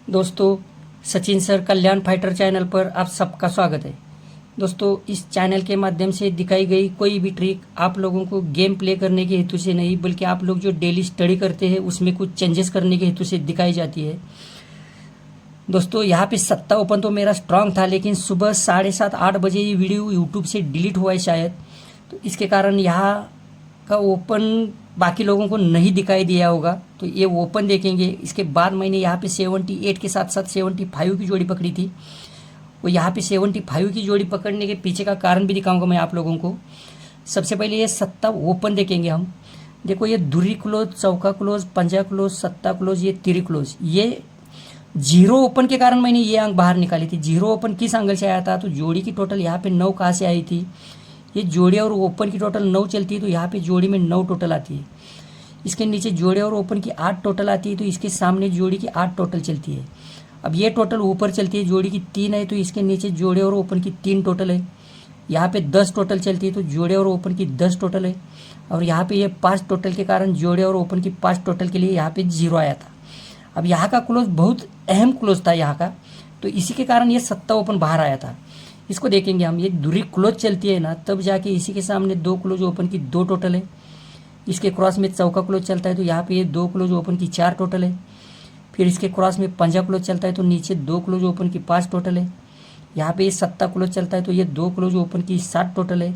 दोस्तों, सचिन सर कल्याण fighter channel पर आप सबका स्वागत है। दोस्तों, इस चैनल के माध्यम से दिखाई गई कोई भी ट्रिक आप लोगों को गेम प्ले करने के हेतु से नहीं, बल्कि आप लोग जो डेली स्टडी करते हैं उसमें कुछ चेंजेस करने के हेतु से दिखाई जाती है। दोस्तों, यहाँ पे सत्ता ओपन तो मेरा स्ट्रांग था, लेकिन सुबह 7:30-8 बजे ये वीडियो यूट्यूब से डिलीट हुआ है शायद, तो इसके कारण यहाँ का ओपन बाकी लोगों को नहीं दिखाई दिया होगा। तो ये ओपन देखेंगे। इसके बाद मैंने यहाँ पे 78 के साथ साथ 75 की जोड़ी पकड़ी थी। वो यहाँ पे 75 की जोड़ी पकड़ने के पीछे का कारण भी दिखाऊंगा मैं आप लोगों को। सबसे पहले ये सत्ता ओपन देखेंगे हम। देखो, ये धुरी क्लोज, चौका क्लोज, पंजा क्लोज, सत्ता क्लोज, ये तिरी क्लोज। ये जीरो ओपन के कारण मैंने ये अंक बाहर निकाली थी। जीरो ओपन किस एंगल से आया था? तो जोड़ी की टोटल यहाँ पे 9 कहाँ से आई थी? ये जोड़ी और ओपन की टोटल 9 चलती है, तो यहाँ पे जोड़ी में 9 टोटल आती है। इसके नीचे जोड़ी और ओपन की 8 टोटल आती है, तो इसके सामने जोड़ी की 8 टोटल चलती है। अब ये टोटल ऊपर चलती है, जोड़ी की 3 है, तो इसके नीचे जोड़े और ओपन की 3 टोटल है। यहाँ पे 10 टोटल चलती है, तो जोड़े और ओपन की 10 टोटल है। और यहाँ पे ये 5 टोटल के कारण जोड़े और ओपन की 5 टोटल के लिए यहाँ पे 0 आया था। अब यहाँ का क्लोज बहुत अहम क्लोज था यहाँ का, तो इसी के कारण ये सत्ता ओपन बाहर आया था। इसको देखेंगे हम। ये दूरी क्लोज चलती है ना, तब जाके इसी के सामने 2 क्लोज ओपन की 2 टोटल है। इसके क्रॉस में चौका क्लोज चलता है, तो यहाँ पे ये 2 क्लोज ओपन की 4 टोटल है। फिर इसके क्रॉस में पंजा क्लोज चलता है, तो नीचे 2 क्लोज ओपन की 5 टोटल है। यहाँ पे ये सत्ता क्लोज चलता है, तो ये 2 क्लोज ओपन की 7 टोटल है।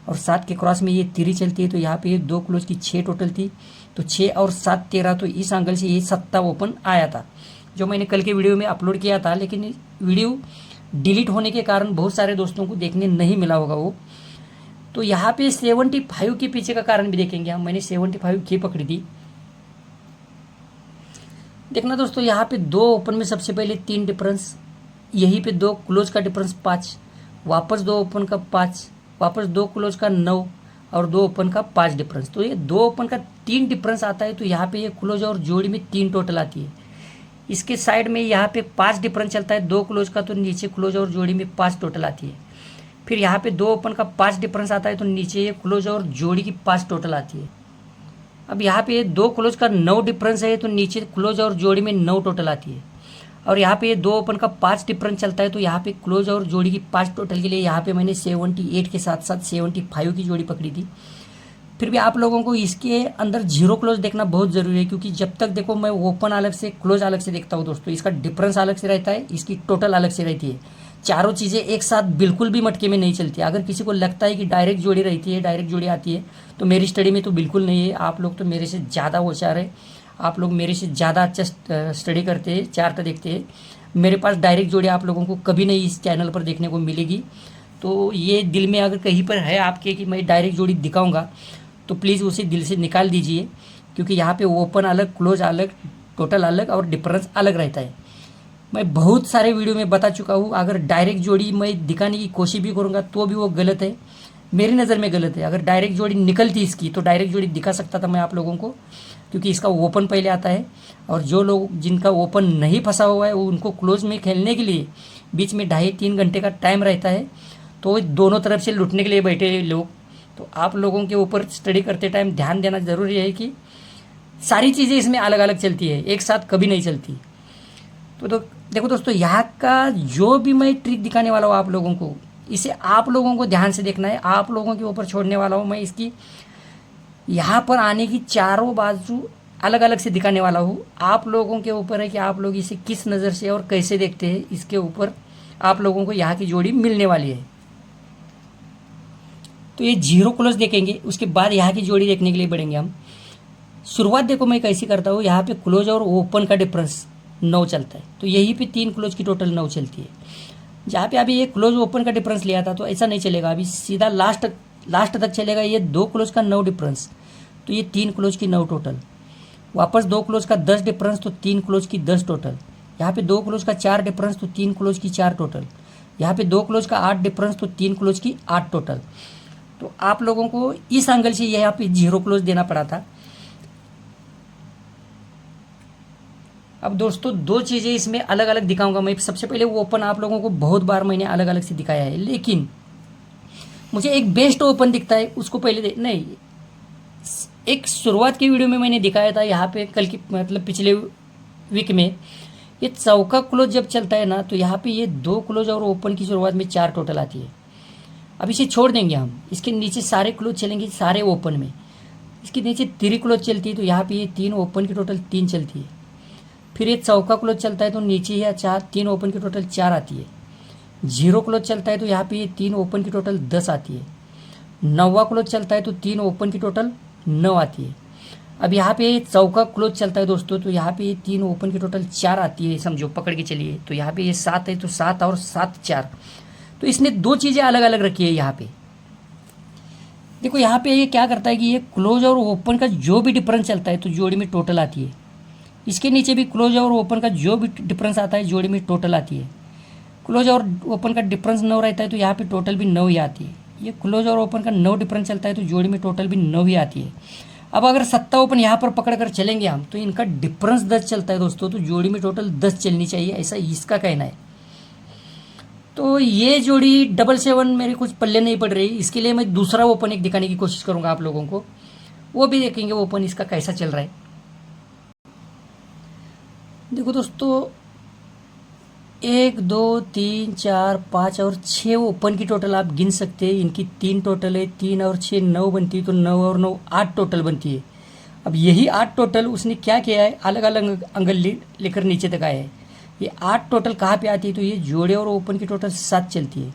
और 7 के क्रॉस में ये तिरी चलती है, तो यहाँ पे ये 2 क्लोज की 6 टोटल थी। तो 6 और 7 13, तो इस एंगल से ये सत्ता ओपन आया था, जो मैंने कल के वीडियो में अपलोड किया था। लेकिन वीडियो डिलीट होने के कारण बहुत सारे दोस्तों को देखने नहीं मिला होगा वो। तो यहाँ पे 75 के पीछे का कारण भी देखेंगे हम। मैंने 75 की पकड़ी थी। देखना दोस्तों, यहाँ पे 2 ओपन में सबसे पहले 3 डिफरेंस, यहीं पे 2 क्लोज का डिफरेंस 5, वापस 2 ओपन का 5, वापस 2 क्लोज का 9 और 2 ओपन का 5 डिफरेंस। तो ये 2 ओपन का 3 डिफरेंस आता है, तो यहाँ पे ये क्लोज और जोड़ी में 3 टोटल आती है। इसके साइड में यहाँ पे 5 डिफरेंस चलता है 2 क्लोज का, तो नीचे क्लोज और जोड़ी में 5 टोटल आती है। फिर यहाँ पे 2 ओपन का 5 डिफरेंस आता है, तो नीचे ये क्लोज और जोड़ी की 5 टोटल आती है। अब यहाँ पे 2 क्लोज का 9 डिफरेंस है, तो नीचे क्लोज और जोड़ी में 9 टोटल आती है। और यहाँ पे 2 ओपन का 5 डिफरेंस चलता है, तो यहाँ पे क्लोज और जोड़ी की 5 टोटल के लिए यहाँ पे मैंने 78 के साथ साथ 75 की जोड़ी पकड़ी थी। फिर भी आप लोगों को इसके अंदर 0 क्लोज देखना बहुत ज़रूरी है, क्योंकि जब तक देखो मैं ओपन अलग से क्लोज अलग से देखता हूँ दोस्तों, इसका डिफरेंस अलग से रहता है, इसकी टोटल अलग से रहती है। चारों चीज़ें एक साथ बिल्कुल भी मटके में नहीं चलती। अगर किसी को लगता है कि डायरेक्ट जोड़ी रहती है, डायरेक्ट जोड़ी आती है, तो मेरी स्टडी में तो बिल्कुल नहीं है। आप लोग तो मेरे से ज़्यादा होशियार है, आप लोग मेरे से ज़्यादा अच्छा स्टडी करते हैं, चार्ट देखते हैं। मेरे पास डायरेक्ट जोड़ी आप लोगों को कभी नहीं इस चैनल पर देखने को मिलेगी। तो ये दिल में अगर कहीं पर है आपके कि मैं डायरेक्ट जोड़ी दिखाऊंगा, तो प्लीज़ उसे दिल से निकाल दीजिए, क्योंकि यहाँ पे ओपन अलग, क्लोज अलग, टोटल अलग और डिफरेंस अलग रहता है। मैं बहुत सारे वीडियो में बता चुका हूँ। अगर डायरेक्ट जोड़ी मैं दिखाने की कोशिश भी करूँगा तो भी वो गलत है, मेरी नज़र में गलत है। अगर डायरेक्ट जोड़ी निकलती इसकी, तो डायरेक्ट जोड़ी दिखा सकता था मैं आप लोगों को, क्योंकि इसका ओपन पहले आता है। और जो लोग जिनका ओपन नहीं फंसा हुआ है, वो उनको क्लोज में खेलने के लिए बीच में 2.5-3 घंटे का टाइम रहता है, तो दोनों तरफ से लुटने के लिए बैठे लोग। तो आप लोगों के ऊपर स्टडी करते टाइम ध्यान देना ज़रूरी है कि सारी चीज़ें इसमें अलग अलग चलती है, एक साथ कभी नहीं चलती। तो देखो दोस्तों, यहाँ का जो भी मैं ट्रिक दिखाने वाला हूँ आप लोगों को, इसे आप लोगों को ध्यान से देखना है, आप लोगों के ऊपर छोड़ने वाला हूँ मैं। इसकी यहाँ पर आने की चारों बाजू अलग अलग से दिखाने वाला हूँ। आप लोगों के ऊपर है कि आप लोग इसे किस नज़र से और कैसे देखते हैं, इसके ऊपर आप लोगों को यहाँ की जोड़ी मिलने वाली है। तो ये 0 क्लोज देखेंगे, उसके बाद यहाँ की जोड़ी देखने के लिए बढ़ेंगे हम। शुरुआत देखो मैं कैसी करता हूँ। यहाँ पे क्लोज और ओपन का डिफरेंस 9 चलता है, तो यहीं पे 3 क्लोज की टोटल 9 चलती है। जहाँ पे अभी ये क्लोज ओपन का डिफरेंस लिया था, तो ऐसा नहीं चलेगा, अभी सीधा लास्ट तक चलेगा। ये 2 क्लोज का 9 डिफरेंस, तो ये 3 क्लोज की 9 टोटल, वापस 2 क्लोज का 10 डिफरेंस, तो 3 क्लोज की 10 टोटल। यहाँ पे 2 क्लोज का 4 डिफरेंस, तो 3 क्लोज की 4 टोटल। यहाँ पे 2 क्लोज का 8 डिफरेंस, तो 3 क्लोज की 8 टोटल। तो आप लोगों को इस एंगल से यहाँ पे 0 क्लोज देना पड़ा था। अब दोस्तों, 2 चीज़ें इसमें अलग अलग दिखाऊंगा मैं। सबसे पहले वो ओपन आप लोगों को बहुत बार मैंने अलग अलग से दिखाया है, लेकिन मुझे एक बेस्ट ओपन दिखता है, उसको पहले नहीं, एक शुरुआत की वीडियो में मैंने दिखाया था यहाँ पे, कल की मतलब पिछले वीक में, ये चौका क्लोज जब चलता है ना तो यहाँ पे ये 2 क्लोज और ओपन की शुरुआत में 4 टोटल आती है। अब इसे छोड़ देंगे हम, इसके नीचे सारे क्लोज चलेंगे सारे ओपन में। इसके नीचे 3 क्लोज चलती है तो यहाँ पे ये 3 ओपन की टोटल 3 चलती है। फिर ये चौका क्लोज चलता है तो नीचे यह 3 ओपन की टोटल 4 आती है। 0 क्लोज चलता है तो यहाँ पे ये 3 ओपन की टोटल 10 आती है। 9वां क्लोज चलता है तो 3 ओपन की टोटल 9 आती है। अब यहाँ पे चौका क्लोज चलता है दोस्तों तो यहाँ पे ये 3 ओपन की टोटल 4 आती है, समझो पकड़ के चलिए। तो यहाँ पे ये 7 है तो 7 और 7 4। तो इसने 2 चीज़ें अलग अलग रखी है यहाँ पे। देखो यहाँ पे ये क्या करता है कि ये क्लोज और ओपन का जो भी डिफरेंस चलता है तो जोड़ी में टोटल आती है। इसके नीचे भी क्लोज और ओपन का जो भी डिफरेंस आता है जोड़ी में टोटल आती है। क्लोज और ओपन का डिफरेंस 9 रहता है तो यहाँ पे टोटल भी 9 ही आती है। ये क्लोज और ओपन का 9 डिफरेंस चलता है तो जोड़ी में टोटल भी 9 ही आती है। अब अगर 7 ओपन यहाँ पर पकड़ कर चलेंगे हम तो इनका डिफरेंस 10 चलता है दोस्तों, तो जोड़ी में टोटल 10 चलनी चाहिए, ऐसा इसका कहना है। तो ये जोड़ी 7 मेरे कुछ पल्ले नहीं पड़ रही, इसके लिए मैं दूसरा ओपन एक दिखाने की कोशिश करूँगा आप लोगों को, वो भी देखेंगे ओपन इसका कैसा चल रहा है। देखो दोस्तों 1 2 3 4 5 और 6 ओपन की टोटल आप गिन सकते हैं। इनकी 3 टोटल है, 3 और 6 9 बनती है, तो 9 और 9 8 टोटल बनती है। अब यही 8 टोटल उसने क्या किया है, अलग अलग एंगल लेकर नीचे तक आया है। ये 8 टोटल कहाँ पे आती है, तो ये जोड़े और ओपन की टोटल 7 चलती है,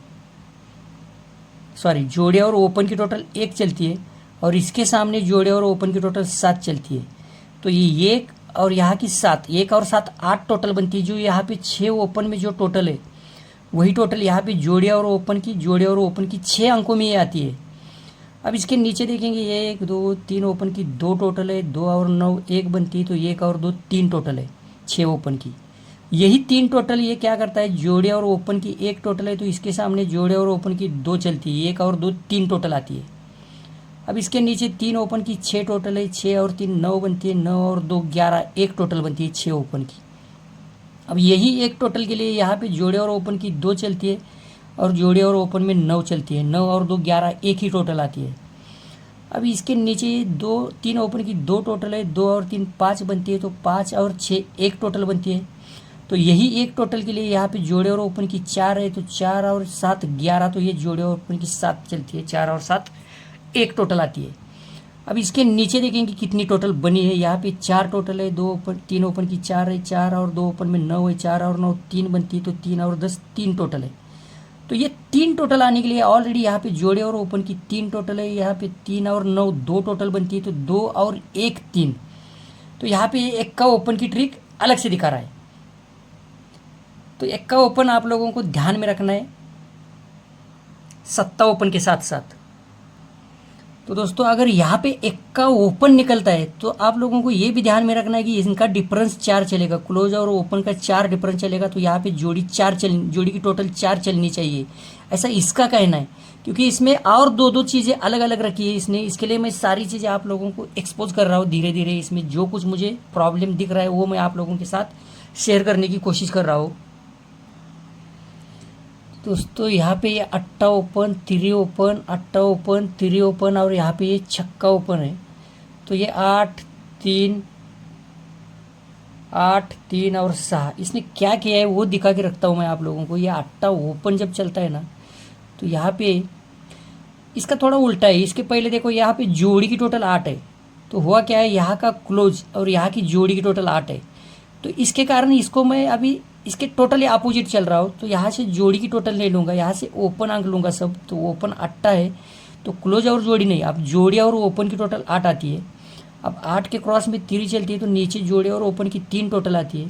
सॉरी जोड़े और ओपन की टोटल 1 चलती है, और इसके सामने जोड़े और ओपन की टोटल 7 चलती है। तो ये 1 और यहाँ की 7, 1 और 7 8 टोटल बनती है। जो यहाँ पे 6 ओपन में जो टोटल है वही टोटल यहाँ पे जोड़े और ओपन की 6 अंकों में ये आती है। अब इसके नीचे देखेंगे 1 2 3 ओपन की 2 टोटल है, 2 और 9 1 बनती है, तो 1 और 2 3 टोटल है 6 ओपन की। यही 3 टोटल ये क्या करता है, जोड़े और ओपन की 1 टोटल है तो इसके सामने जोड़े और ओपन की 2 चलती है, 1 और 2 3 टोटल आती है। अब इसके नीचे 3 ओपन की 6 टोटल है, 6 और 3 9 बनती है, 9 और 2 11 1 टोटल बनती है 6 ओपन की। अब यही 1 टोटल के लिए यहाँ पे जोड़े और ओपन की 2 चलती है, और जोड़े और ओपन में 9 चलती है, 9 और 2 11 1 ही टोटल आती है। अब इसके नीचे 3 ओपन की 2 टोटल है, 2 और 3 5 बनती है, तो 5 और 6 1 टोटल बनती है। तो यही 1 टोटल के लिए यहाँ पे जोड़े और ओपन की 4 है, तो 4 और 7 11, तो ये जोड़े और ओपन की 7 चलती है, 4 और 7 1 टोटल आती है। अब इसके नीचे देखेंगे कितनी टोटल बनी है, यहाँ पे 4 टोटल है, 3 ओपन की 4 है, 4 और 2 ओपन में 9 है, 4 और 9 3 बनती है, तो 3 और 10 3 टोटल है। तो ये 3 टोटल आने के लिए ऑलरेडी यहाँ पे जोड़े और ओपन की 3 टोटल है, यहाँ पे 3 और 9 2 टोटल बनती है, तो 2 और 1 3। तो यहाँ पे एक्का ओपन की ट्रिक अलग से दिखा रहा है। तो एक्का ओपन आप लोगों को ध्यान में रखना है सत्ता ओपन के साथ साथ। तो दोस्तों अगर यहाँ पे एक्का ओपन निकलता है तो आप लोगों को ये भी ध्यान में रखना है कि इनका डिफरेंस 4 चलेगा, क्लोज और ओपन का 4 डिफरेंस चलेगा, तो यहाँ पे जोड़ी की टोटल 4 चलनी चाहिए, ऐसा इसका कहना है। क्योंकि इसमें और 2 चीज़ें अलग अलग रखी है इसने, इसके लिए मैं सारी चीज़ें आप लोगों को एक्सपोज कर रहा हूँ धीरे धीरे। इसमें जो कुछ मुझे प्रॉब्लम दिख रहा है वो मैं आप लोगों के साथ शेयर करने की कोशिश कर रहा हूँ। दोस्तों यहाँ पे ये अट्टा ओपन 3 ओपन, अट्टा ओपन 3 ओपन, और यहाँ पे ये छक्का ओपन है, तो ये 8 3 और 6। इसने क्या किया है वो दिखा के रखता हूँ मैं आप लोगों को। ये अट्टा ओपन जब चलता है ना तो यहाँ पे इसका थोड़ा उल्टा है। इसके पहले देखो यहाँ पे जोड़ी की टोटल 8 है, तो हुआ क्या है, यहाँ का क्लोज और यहाँ की जोड़ी की टोटल 8 है, तो इसके कारण इसको मैं अभी इसके टोटली अपोजिट चल रहा हूँ। तो यहाँ से जोड़ी की टोटल नहीं लूँगा, यहाँ से ओपन अंक लूँगा सब। तो ओपन 8 है तो क्लोज और जोड़ी नहीं, अब जोड़ी और ओपन की टोटल 8 आती है। अब 8 के क्रॉस में 3 चलती है तो नीचे जोड़ी और ओपन की 3 टोटल आती है।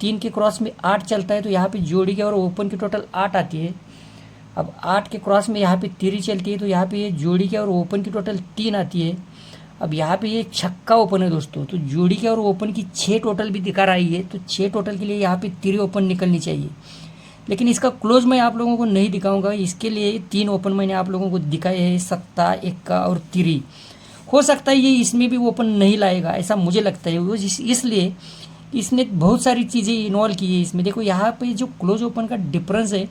3 के क्रॉस में 8 चलता है तो यहाँ पे जोड़ी के और ओपन की टोटल 8 आती है। अब 8 के क्रॉस में यहाँ पे 3 चलती है तो यहाँ पे ये जोड़ी के और ओपन की टोटल 3 आती है। अब यहाँ पे ये छक्का ओपन है दोस्तों, तो जोड़ी के और ओपन की 6 टोटल भी दिखा रही है, तो 6 टोटल के लिए यहाँ पे 3 ओपन निकलनी चाहिए। लेकिन इसका क्लोज मैं आप लोगों को नहीं दिखाऊंगा, इसके लिए 3 ओपन मैंने आप लोगों को दिखाए हैं, सत्ता, एक्का और 3। हो सकता है ये इसमें भी ओपन नहीं लाएगा, ऐसा मुझे लगता है। वो इसलिए इसने बहुत सारी चीज़ें इन्वॉल्व की है इसमें। देखो यहाँ पे जो क्लोज ओपन का डिफरेंस है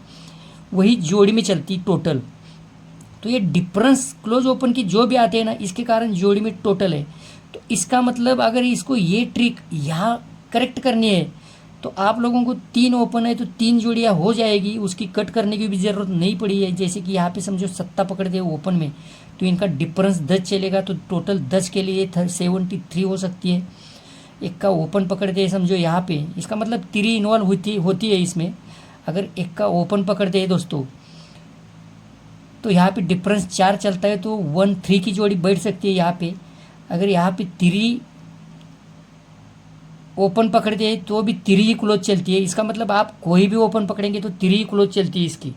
वही जोड़ी में चलती टोटल, तो ये डिफरेंस क्लोज ओपन की जो भी आते हैं ना इसके कारण जोड़ी में टोटल है। तो इसका मतलब अगर इसको ये ट्रिक यहाँ करेक्ट करनी है तो आप लोगों को 3 ओपन है तो 3 जोड़ियाँ हो जाएगी, उसकी कट करने की भी ज़रूरत नहीं पड़ी है। जैसे कि यहाँ पे समझो 7 पकड़ दे ओपन में, तो इनका डिफरेंस 10 चलेगा, तो टोटल 10 के लिए 73 हो सकती है। एक का ओपन पकड़ दे समझो यहाँ पे, इसका मतलब 3 इन्वॉल्व होती है इसमें। अगर एक का ओपन पकड़ दे दोस्तों, तो यहाँ पे डिफरेंस 4 चलता है, तो 1-3 की जोड़ी बैठ सकती है यहाँ पे। अगर यहाँ पे 3 ओपन पकड़ते हैं तो भी 3 ही क्लोज चलती है। इसका मतलब आप कोई भी ओपन पकड़ेंगे तो 3 ही क्लोज चलती है इसकी,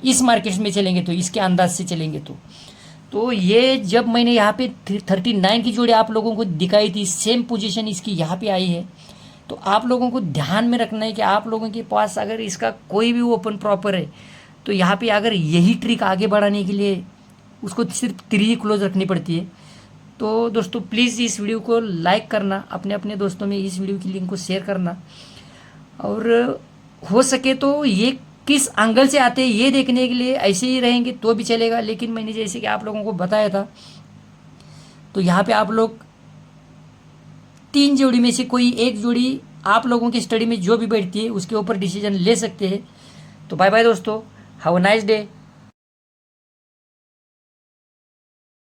इस मार्केट में चलेंगे तो, इसके अंदाज से चलेंगे तो ये जब मैंने यहाँ पे 39 की जोड़ी आप लोगों को दिखाई थी, सेम पोजीशन इसकी यहाँ पे आई है। तो आप लोगों को ध्यान में रखना है कि आप लोगों के पास अगर इसका कोई भी ओपन प्रॉपर है, तो यहाँ पे अगर यही ट्रिक आगे बढ़ाने के लिए उसको सिर्फ 3 ही क्लोज रखनी पड़ती है। तो दोस्तों प्लीज़ इस वीडियो को लाइक करना, अपने अपने दोस्तों में इस वीडियो की लिंक को शेयर करना, और हो सके तो ये किस एंगल से आते हैं ये देखने के लिए ऐसे ही रहेंगे तो भी चलेगा। लेकिन मैंने जैसे कि आप लोगों को बताया था, तो यहाँ पे आप लोग 3 जोड़ी में से कोई एक जोड़ी आप लोगों की स्टडी में जो भी बैठती है उसके ऊपर डिसीजन ले सकते हैं। तो बाय बाय दोस्तों, हैव अ नाइस डे।